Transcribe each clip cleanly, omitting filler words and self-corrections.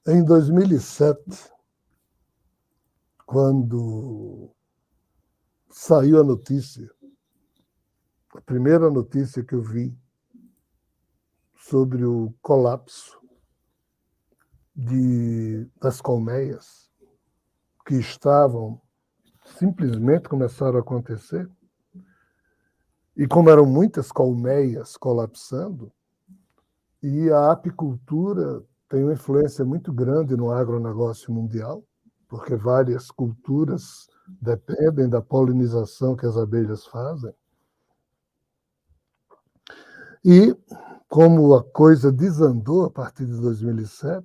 Em 2007, quando saiu a notícia, a primeira notícia que eu vi sobre o colapso das colmeias, que simplesmente começaram a acontecer, e como eram muitas colmeias colapsando, e a apicultura tem uma influência muito grande no agronegócio mundial, porque várias culturas dependem da polinização que as abelhas fazem. E, como a coisa desandou a partir de 2007,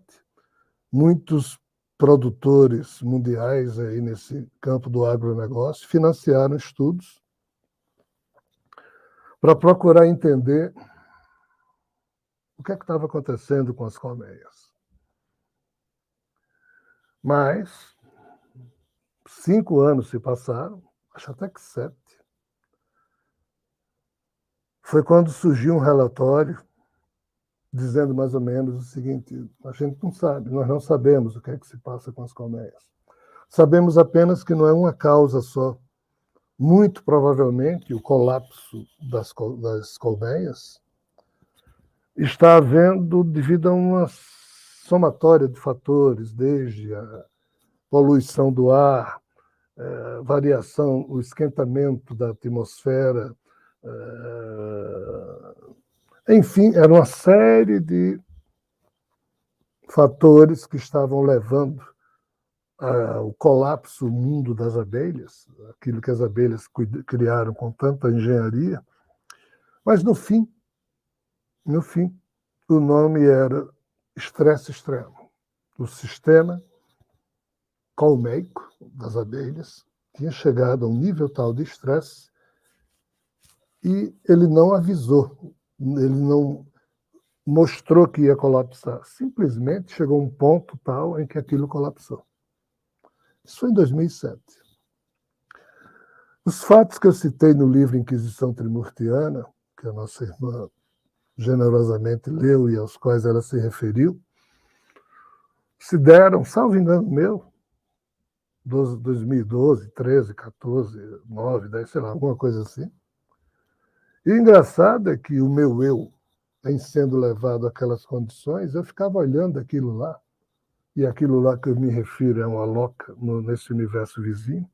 muitos produtores mundiais aí nesse campo do agronegócio financiaram estudos para procurar entender o que estava acontecendo com as colmeias. Mas 5 anos se passaram, acho até que 7. Foi quando surgiu um relatório dizendo mais ou menos o seguinte: a gente não sabe, nós não sabemos o que é que se passa com as colmeias. Sabemos apenas que não é uma causa só. Muito provavelmente o colapso das colmeias está havendo devido a uma somatória de fatores, desde a poluição do ar, variação, o esquentamento da atmosfera, enfim, era uma série de fatores que estavam levando ao colapso do mundo das abelhas, aquilo que as abelhas criaram com tanta engenharia, mas no fim, o nome era estresse extremo. O sistema colmeico das abelhas tinha chegado a um nível tal de estresse e ele não avisou, ele não mostrou que ia colapsar. Simplesmente chegou a um ponto tal em que aquilo colapsou. Isso foi em 2007. Os fatos que eu citei no livro Inquisição Trimurtiana, que a nossa irmã generosamente leu e aos quais ela se referiu, se deram, salvo engano meu, 2012, 13, 14, 9, 10, sei lá, alguma coisa assim. E o engraçado é que o meu eu, em sendo levado àquelas condições, eu ficava olhando aquilo lá, e aquilo lá que eu me refiro é uma loca nesse universo vizinho,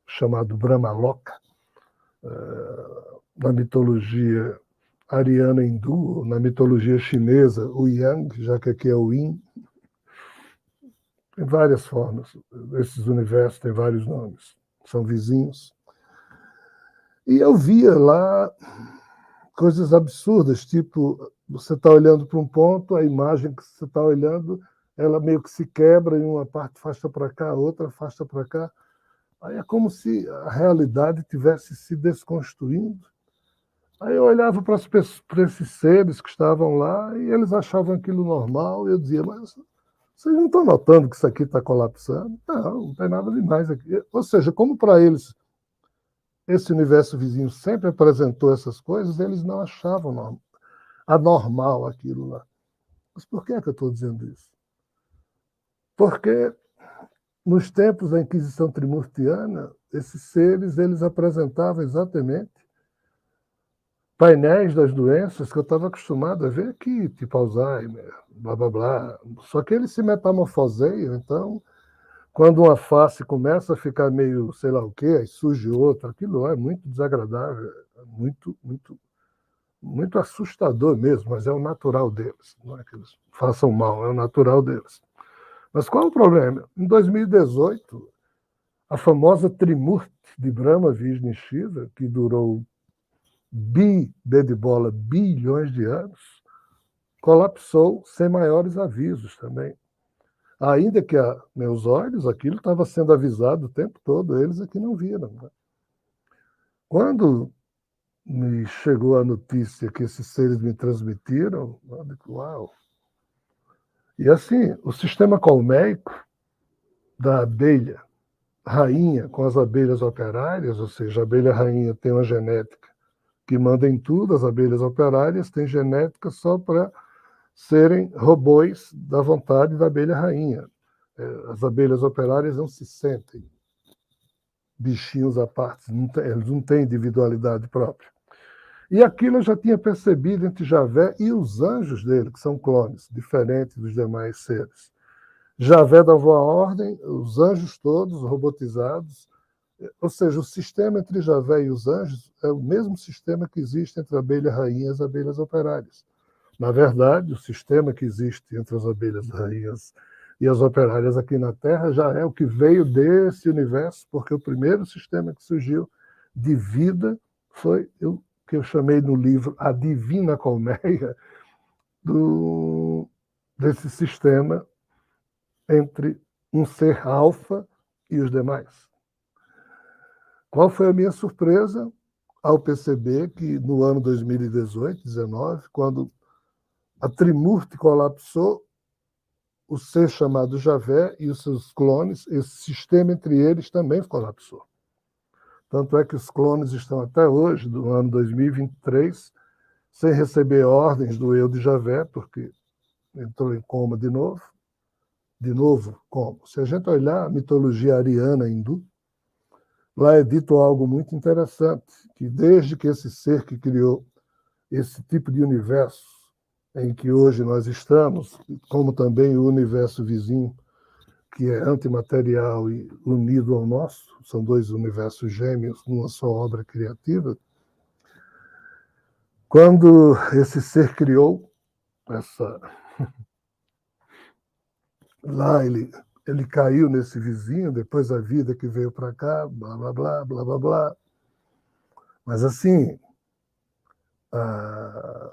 chamado Brahmaloka, na mitologia ariana hindu, na mitologia chinesa, o Yang, já que aqui é o Yin. Tem várias formas. Esses universos têm vários nomes. São vizinhos. E eu via lá coisas absurdas, tipo, você está olhando para um ponto, a imagem que você está olhando, ela meio que se quebra em uma parte afasta para cá, outra afasta para cá. Aí é como se a realidade tivesse se desconstruindo. Aí eu olhava para esses seres que estavam lá e eles achavam aquilo normal, e eu dizia, mas vocês não estão notando que isso aqui está colapsando? Não, não tem nada demais aqui. Ou seja, como para eles esse universo vizinho sempre apresentou essas coisas, eles não achavam anormal aquilo lá. Mas por que é que eu estou dizendo isso? Porque nos tempos da Inquisição Trimurtiana, esses seres eles apresentavam exatamente painéis das doenças que eu estava acostumado a ver aqui, tipo Alzheimer, blá blá blá. Só que eles se metamorfoseiam, então, quando uma face começa a ficar meio, sei lá o quê, aí surge outra, aquilo lá é muito desagradável, muito assustador mesmo, mas é o natural deles. Não é que eles façam mal, é o natural deles. Mas qual é o problema? Em 2018, a famosa Trimurti de Brahma, Vishnu e Shiva, que durou de bola, bilhões de anos, colapsou sem maiores avisos também. Ainda que a meus olhos, aquilo estava sendo avisado o tempo todo, eles aqui não viram. Né? Quando me chegou a notícia que esses seres me transmitiram, eu digo, uau! E assim, o sistema colmeico da abelha rainha com as abelhas operárias, ou seja, a abelha rainha tem uma genética que manda em tudo, as abelhas operárias têm genética só para serem robôs da vontade da abelha rainha. As abelhas operárias não se sentem bichinhos à parte, eles não têm individualidade própria. E aquilo eu já tinha percebido entre Javé e os anjos dele, que são clones, diferentes dos demais seres. Javé dava a ordem, os anjos todos robotizados, ou seja, o sistema entre Javé e os anjos é o mesmo sistema que existe entre a abelha rainha e as abelhas operárias. Na verdade, o sistema que existe entre as abelhas rainhas e as operárias aqui na Terra já é o que veio desse universo, porque o primeiro sistema que surgiu de vida foi o que eu chamei no livro A Divina Colmeia, desse sistema entre um ser alfa e os demais. Qual foi a minha surpresa ao perceber que no ano 2018, 2019, quando a Trimurti colapsou, o ser chamado Javé e os seus clones, esse sistema entre eles também colapsou. Tanto é que os clones estão até hoje, do ano 2023, sem receber ordens do eu de Javé, porque entrou em coma de novo. De novo, como? Se a gente olhar a mitologia ariana hindu, lá é dito algo muito interessante, que desde que esse ser que criou esse tipo de universo em que hoje nós estamos, como também o universo vizinho, que é antimaterial e unido ao nosso, são dois universos gêmeos numa só obra criativa. Quando esse ser criou essa... Lá ele caiu nesse vizinho, depois a vida que veio para cá, blá, blá, blá, blá, blá, blá. Mas assim, a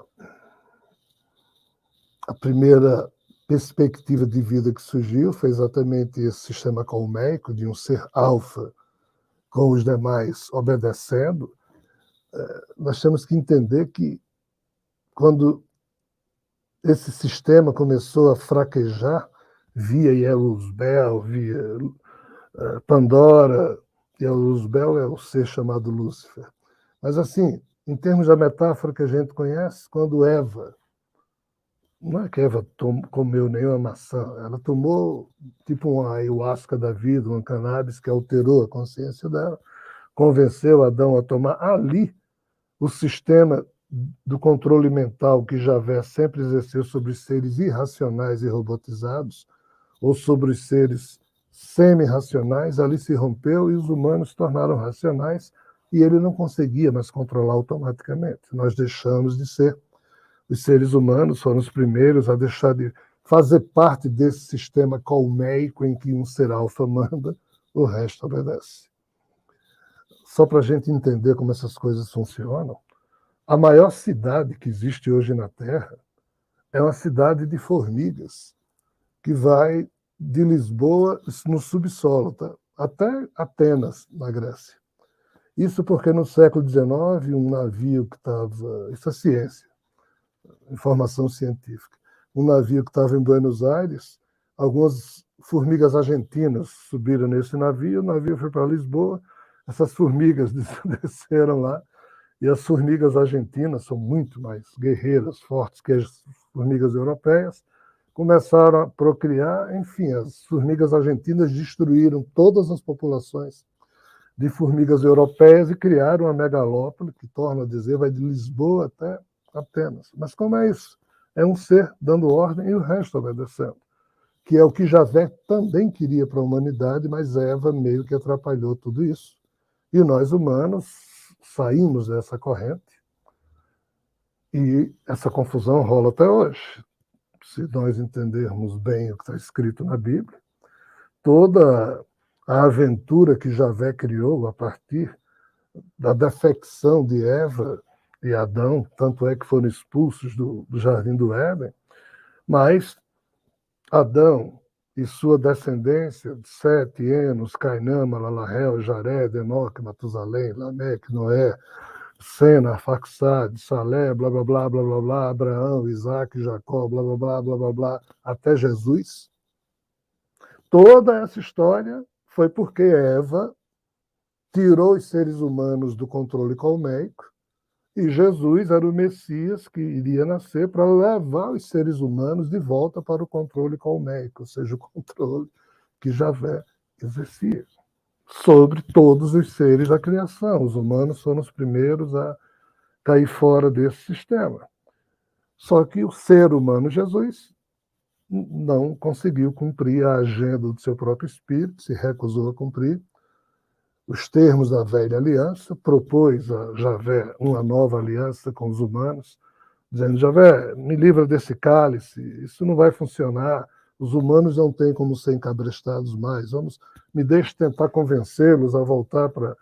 primeira perspectiva de vida que surgiu foi exatamente esse sistema colmeico de um ser alfa com os demais obedecendo. Nós temos que entender que quando esse sistema começou a fraquejar via Yeluzbel, via Pandora, Yeluzbel é o ser chamado Lúcifer. Mas assim, em termos da metáfora que a gente conhece, quando Eva, não é que Eva comeu nenhuma maçã, ela tomou tipo uma ayahuasca da vida, uma cannabis que alterou a consciência dela, convenceu Adão a tomar ali o sistema do controle mental que Javé sempre exerceu sobre os seres irracionais e robotizados, ou sobre os seres semi-racionais, ali se rompeu e os humanos se tornaram racionais e ele não conseguia mais controlar automaticamente. Nós deixamos de ser. Os seres humanos foram os primeiros a deixar de fazer parte desse sistema colmeico em que um ser alfa manda, o resto obedece. Só para a gente entender como essas coisas funcionam, a maior cidade que existe hoje na Terra é uma cidade de formigas, que vai de Lisboa no subsolo, tá? Até Atenas, na Grécia. Isso porque no século XIX, um navio que estava... Isso é ciência, informação científica. Um navio que estava em Buenos Aires, algumas formigas argentinas subiram nesse navio, o navio foi para Lisboa, essas formigas desceram lá, e as formigas argentinas são muito mais guerreiras, fortes que as formigas europeias, começaram a procriar, enfim, as formigas argentinas destruíram todas as populações de formigas europeias e criaram uma megalópole, que, torna a dizer, vai de Lisboa até Atenas. Mas como é isso? É um ser dando ordem e o resto obedecendo, que é o que Javé também queria para a humanidade, mas Eva meio que atrapalhou tudo isso. E nós, humanos, saímos dessa corrente e essa confusão rola até hoje. Se nós entendermos bem o que está escrito na Bíblia, toda a aventura que Javé criou a partir da defecção de Eva e Adão, tanto é que foram expulsos do Jardim do Éden, mas Adão e sua descendência, Sete, Enos, Cainã, Malalahel, Jared, Enoque, Matusalém, Lameque, Noé, Sena, Arfaxade, Salé, blá, blá, blá, blá, blá, blá, Abraão, Isaac, Jacó, blá, blá, blá, blá, blá, blá, até Jesus. Toda essa história foi porque Eva tirou os seres humanos do controle colmeico E Jesus era o Messias que iria nascer para levar os seres humanos de volta para o controle colmeico, ou seja, o controle que Javé exercia sobre todos os seres da criação. Os humanos foram os primeiros a cair fora desse sistema. Só que o ser humano Jesus não conseguiu cumprir a agenda do seu próprio espírito, se recusou a cumprir os termos da velha aliança, propôs a Javé uma nova aliança com os humanos, dizendo: Javé, me livra desse cálice, isso não vai funcionar, os humanos não têm como ser encabrestados mais, me deixe tentar convencê-los a voltar para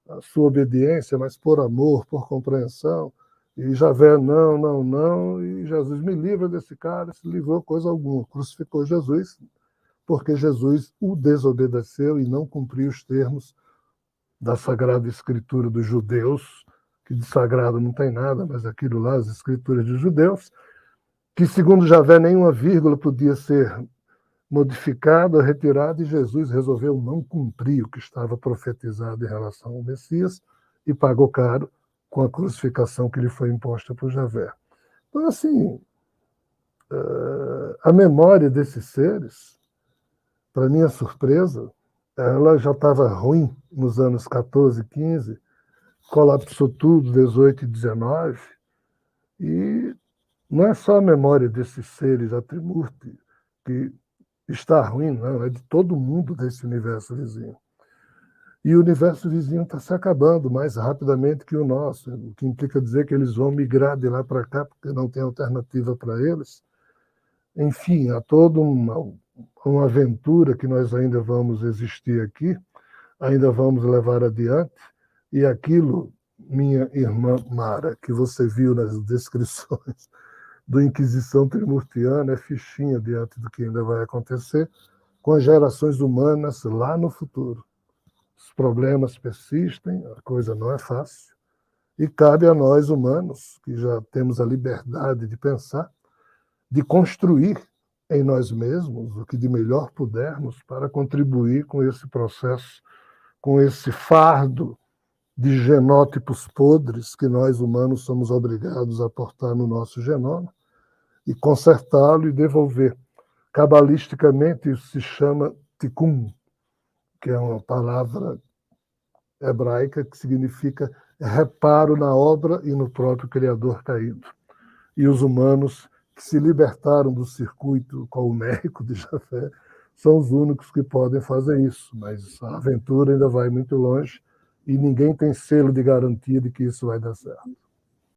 a sua obediência, mas por amor, por compreensão. E Javé, não, não, não, e Jesus, me livra desse cálice, livrou coisa alguma, crucificou Jesus, porque Jesus o desobedeceu e não cumpriu os termos da Sagrada Escritura dos judeus, que de sagrado não tem nada, mas aquilo lá, as escrituras dos judeus, que segundo Javé nenhuma vírgula podia ser modificada, retirada, e Jesus resolveu não cumprir o que estava profetizado em relação ao Messias e pagou caro com a crucificação que lhe foi imposta por Javé. Então, assim, a memória desses seres, para minha surpresa, ela já estava ruim nos anos 14, 15, colapsou tudo, 18 e 19, e não é só a memória desses seres a Trimurti que está ruim, não, é de todo mundo desse universo vizinho. E o universo vizinho está se acabando mais rapidamente que o nosso, o que implica dizer que eles vão migrar de lá para cá porque não tem alternativa para eles. Enfim, há toda uma aventura que nós ainda vamos existir aqui, ainda vamos levar adiante, e aquilo, minha irmã Mara, que você viu nas descrições do Inquisição Trimurtiana, é fichinha diante do que ainda vai acontecer com as gerações humanas lá no futuro. Os problemas persistem, a coisa não é fácil, e cabe a nós humanos, que já temos a liberdade de pensar, de construir em nós mesmos o que de melhor pudermos para contribuir com esse processo, com esse fardo de genótipos podres que nós humanos somos obrigados a portar no nosso genoma, e consertá-lo e devolver. Cabalisticamente, isso se chama tikkun, que é uma palavra hebraica que significa reparo na obra e no próprio Criador caído. E os humanos que se libertaram do circuito colmeico de Javé são os únicos que podem fazer isso, mas a aventura ainda vai muito longe e ninguém tem selo de garantia de que isso vai dar certo.